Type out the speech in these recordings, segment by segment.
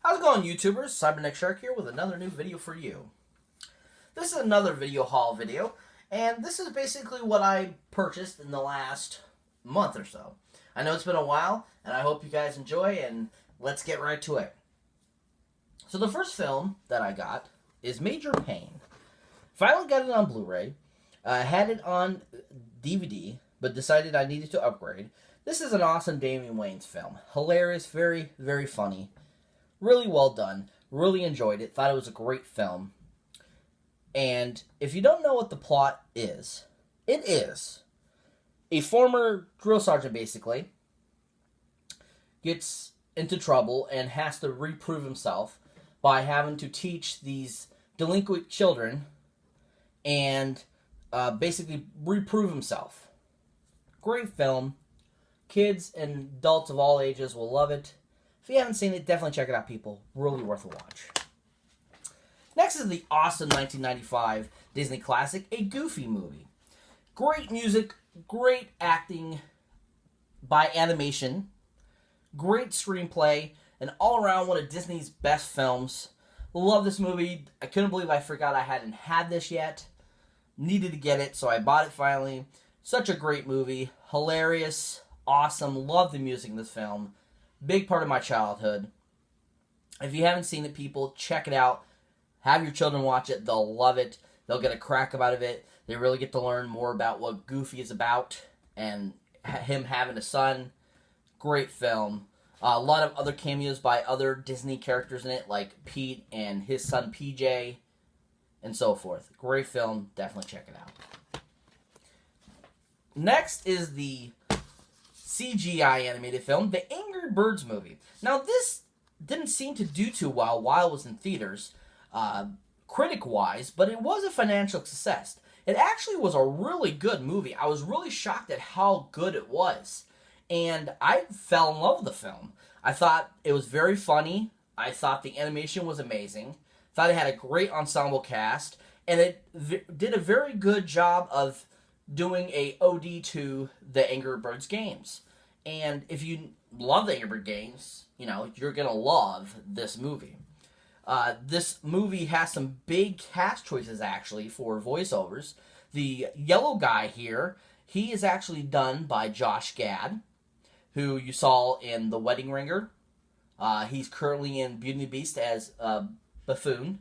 How's it going, YouTubers? Cyberneticshark here with another new video for you. This is another video haul video, and this is basically what I purchased in the last month or so. I know it's been a while, and I hope you guys enjoy, and let's get right to it. So the first film that I got is Major Pain. Finally got it on Blu-ray. Had it on DVD, but decided I needed to upgrade. This is an awesome Damian Wayans film. Hilarious, very, very funny. Really well done. Really enjoyed it. Thought it was a great film. And if you don't know what the plot is, it is a former drill sergeant, basically, gets into trouble and has to reprove himself by having to teach these delinquent children and basically reprove himself. Great film. Kids and adults of all ages will love it. If you haven't seen it, definitely check it out, people. Really worth a watch. Next is the awesome 1995 Disney classic, A Goofy Movie. Great music, great acting by animation, great screenplay, and all around one of Disney's best films. Love this movie. I couldn't believe I forgot I hadn't had this yet. Needed to get it, so I bought it finally. Such a great movie. Hilarious, awesome. Love the music in this film. Big part of my childhood. If you haven't seen it, people, check it out. Have your children watch it. They'll love it. They'll get a crack out of it. They really get to learn more about what Goofy is about and him having a son. Great film. A lot of other cameos by other Disney characters in it, like Pete and his son PJ, and so forth. Great film. Definitely check it out. Next is the CGI animated film, The Angry Birds Movie. Now, this didn't seem to do too well while it was in theaters, critic-wise, but it was a financial success. It actually was a really good movie. I was really shocked at how good it was, and I fell in love with the film. I thought it was very funny. I thought the animation was amazing. Thought it had a great ensemble cast, and it did a very good job of doing a ode to the Angry Birds games. And if you love the Angry Birds games, you know, you're going to love this movie. This movie has some big cast choices, actually, for voiceovers. The yellow guy here, he is actually done by Josh Gad, who you saw in The Wedding Ringer. He's currently in Beauty and the Beast as Buffoon.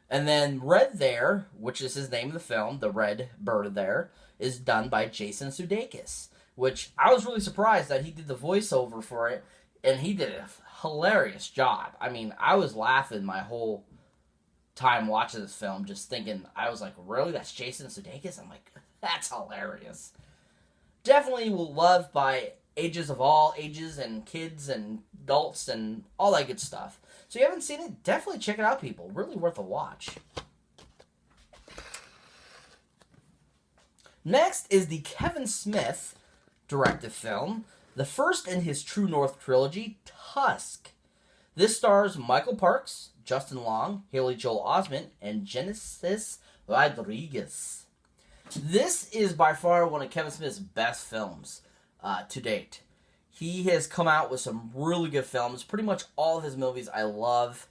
And then Red there, which is his name in the film, the red bird there, is done by Jason Sudeikis, which I was really surprised that he did the voiceover for it, and he did a hilarious job. I mean, I was laughing my whole time watching this film, just thinking, I was like, really? That's Jason Sudeikis? I'm like, that's hilarious. Definitely loved by ages of all ages, and kids and adults and all that good stuff. So if you haven't seen it, definitely check it out, people. Really worth a watch. Next is the Kevin Smith directed film, the first in his True North trilogy, Tusk. This stars Michael Parks, Justin Long, Haley Joel Osment, and Genesis Rodriguez. This is by far one of Kevin Smith's best films to date. He has come out with some really good films. Pretty much all of his movies I love.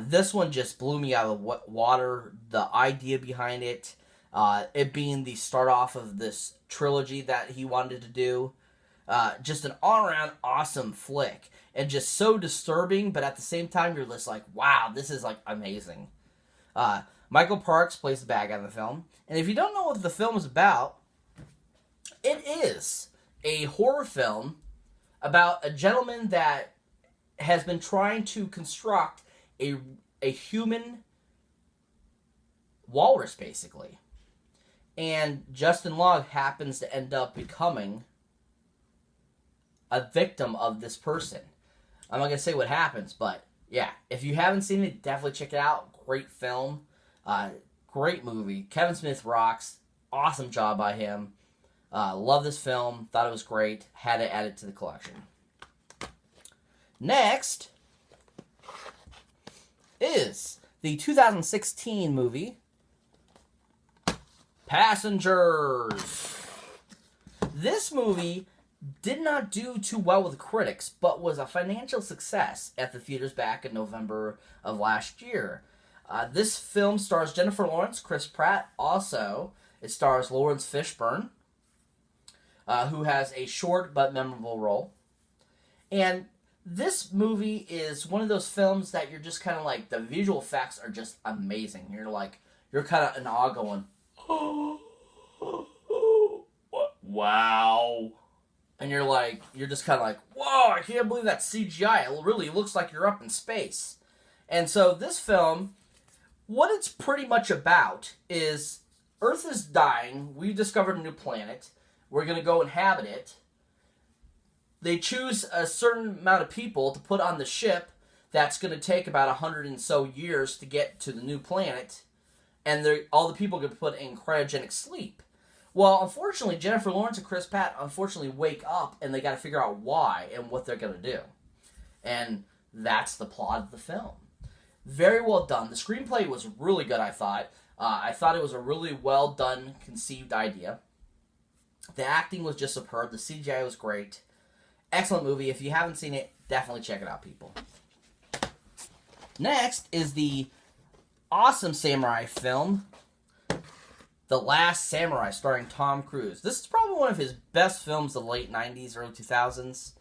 This one just blew me out of the water. The idea behind it. It being the start off of this trilogy that he wanted to do. Just an all-around awesome flick. And just so disturbing, but at the same time you're just like, wow, this is like amazing. Michael Parks plays the bad guy in the film. And if you don't know what the film is about, it is a horror film about a gentleman that has been trying to construct a human walrus, basically. And Justin Long happens to end up becoming a victim of this person. I'm not going to say what happens, but yeah, if you haven't seen it, definitely check it out. Great film. Great movie. Kevin Smith rocks. Awesome job by him. Love this film. Thought it was great. Had it added to the collection. Next is the 2016 movie Passengers. This movie did not do too well with the critics, but was a financial success at the theaters back in November of last year. This film stars Jennifer Lawrence, Chris Pratt. Also, it stars Lawrence Fishburne, who has a short but memorable role. And this movie is one of those films that you're just kind of like, the visual effects are just amazing. You're kind of in awe going, oh, wow. And you're just kind of like, whoa, I can't believe that CGI. It really looks like you're up in space. And so this film, what it's pretty much about is Earth is dying. We've discovered a new planet. We're going to go inhabit it. They choose a certain amount of people to put on the ship that's going to take about 100 and so years to get to the new planet. And all the people get put in cryogenic sleep. Well, unfortunately, Jennifer Lawrence and Chris Pratt wake up and they got to figure out why and what they're going to do. And that's the plot of the film. Very well done. The screenplay was really good, I thought. I thought it was a really well done, conceived idea. The acting was just superb. The CGI was great. Excellent movie. If you haven't seen it, definitely check it out, people. Next is the awesome samurai film, The Last Samurai, starring Tom Cruise. This is probably one of his best films of the late 90s, early 2000s.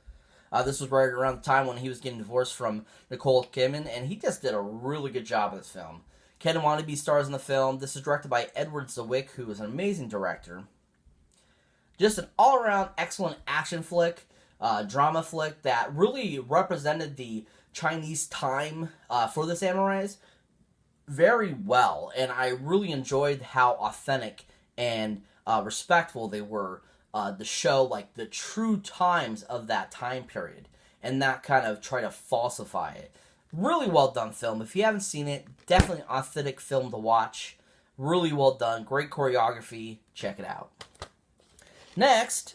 This was right around the time when he was getting divorced from Nicole Kidman, and he just did a really good job of this film. Ken Wannabe stars in the film. This is directed by Edward Zwick, who is an amazing director. Just an all-around excellent action flick, drama flick that really represented the Chinese time for the samurais very well, and I really enjoyed how authentic and respectful they were to show like the true times of that time period, and not kind of try to falsify it. Really well done film. If you haven't seen it, definitely an authentic film to watch. Really well done. Great choreography. Check it out. Next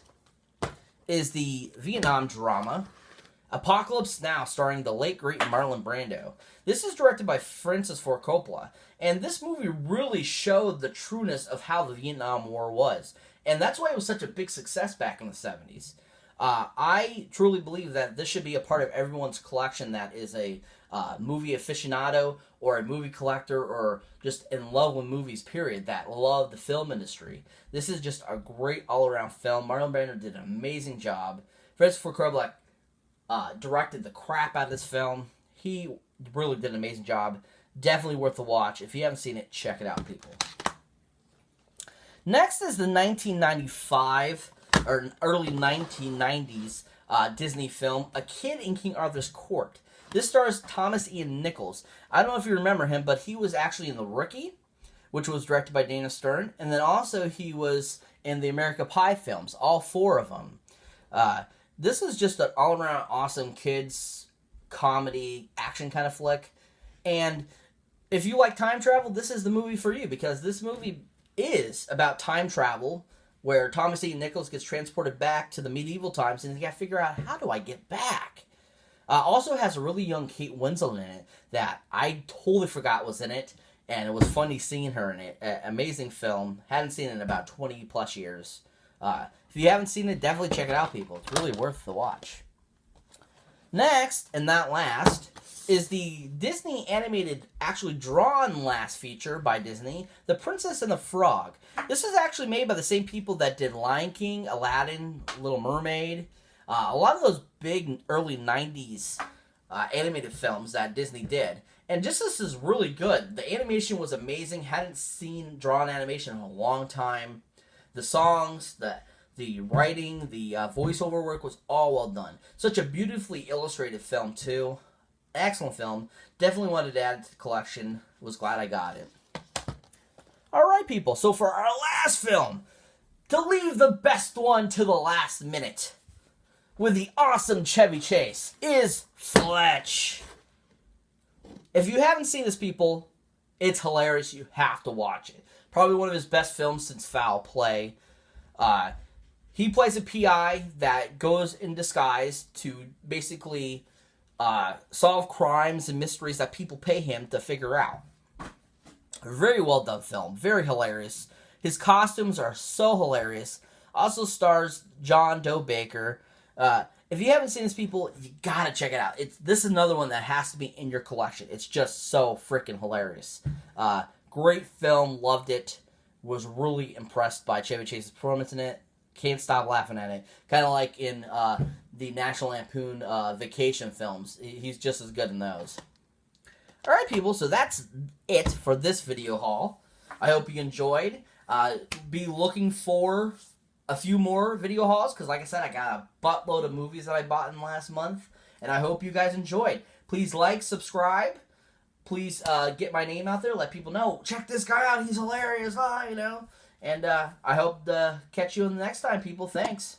is the Vietnam drama Apocalypse Now, starring the late great Marlon Brando. This is directed by Francis Ford Coppola, and this movie really showed the trueness of how the Vietnam War was, and that's why it was such a big success back in the 70s. I truly believe that this should be a part of everyone's collection that is a movie aficionado or a movie collector or just in love with movies, period, that love the film industry. This is just a great all-around film. Marlon Brando did an amazing job. Francis Ford Coppola directed the crap out of this film. He really did an amazing job. Definitely worth the watch. If you haven't seen it, check it out, people. Next is the 1995 or early 1990s Disney film, A Kid in King Arthur's Court. This stars Thomas Ian Nichols. I don't know if you remember him, but he was actually in The Rookie, which was directed by Dana Stern, and then also he was in the American Pie films, all four of them. This is just an all-around awesome kids comedy action kind of flick, and if you like time travel, this is the movie for you, because this movie is about time travel, where Thomas Ian Nichols gets transported back to the medieval times, and you got to figure out, how do I get back? Also has a really young Kate Winslet in it that I totally forgot was in it, and it was funny seeing her in it. Amazing film. Hadn't seen it in about 20 plus years. If you haven't seen it, definitely check it out, people. It's really worth the watch. Next, and not last, is the Disney animated, actually drawn last feature by Disney, The Princess and the Frog. This is actually made by the same people that did Lion King, Aladdin, Little Mermaid. A lot of those big early 90s animated films that Disney did. And just this is really good. The animation was amazing. Hadn't seen drawn animation in a long time. The songs, the writing, the voiceover work was all well done. Such a beautifully illustrated film, too. Excellent film. Definitely wanted to add to the collection. Was glad I got it. Alright, people. So for our last film, to leave the best one to the last minute, with the awesome Chevy Chase, is Fletch. If you haven't seen this, people, it's hilarious. You have to watch it. Probably one of his best films since Foul Play. He plays a PI that goes in disguise to basically solve crimes and mysteries that people pay him to figure out. A very well done film. Very hilarious. His costumes are so hilarious. Also stars John Doe Baker. If you haven't seen this, people, you gotta check it out. This is another one that has to be in your collection. It's just so freaking hilarious. Great film, loved it. Was really impressed by Chevy Chase's performance in it. Can't stop laughing at it. Kind of like in the National Lampoon vacation films. He's just as good in those. Alright, people, so that's it for this video haul. I hope you enjoyed. Be looking for a few more video hauls, because like I said, I got a buttload of movies that I bought in the last month, and I hope you guys enjoyed. Please like, subscribe. Please get my name out there. Let people know, check this guy out. He's hilarious, you know. And I hope to catch you in the next time, people. Thanks.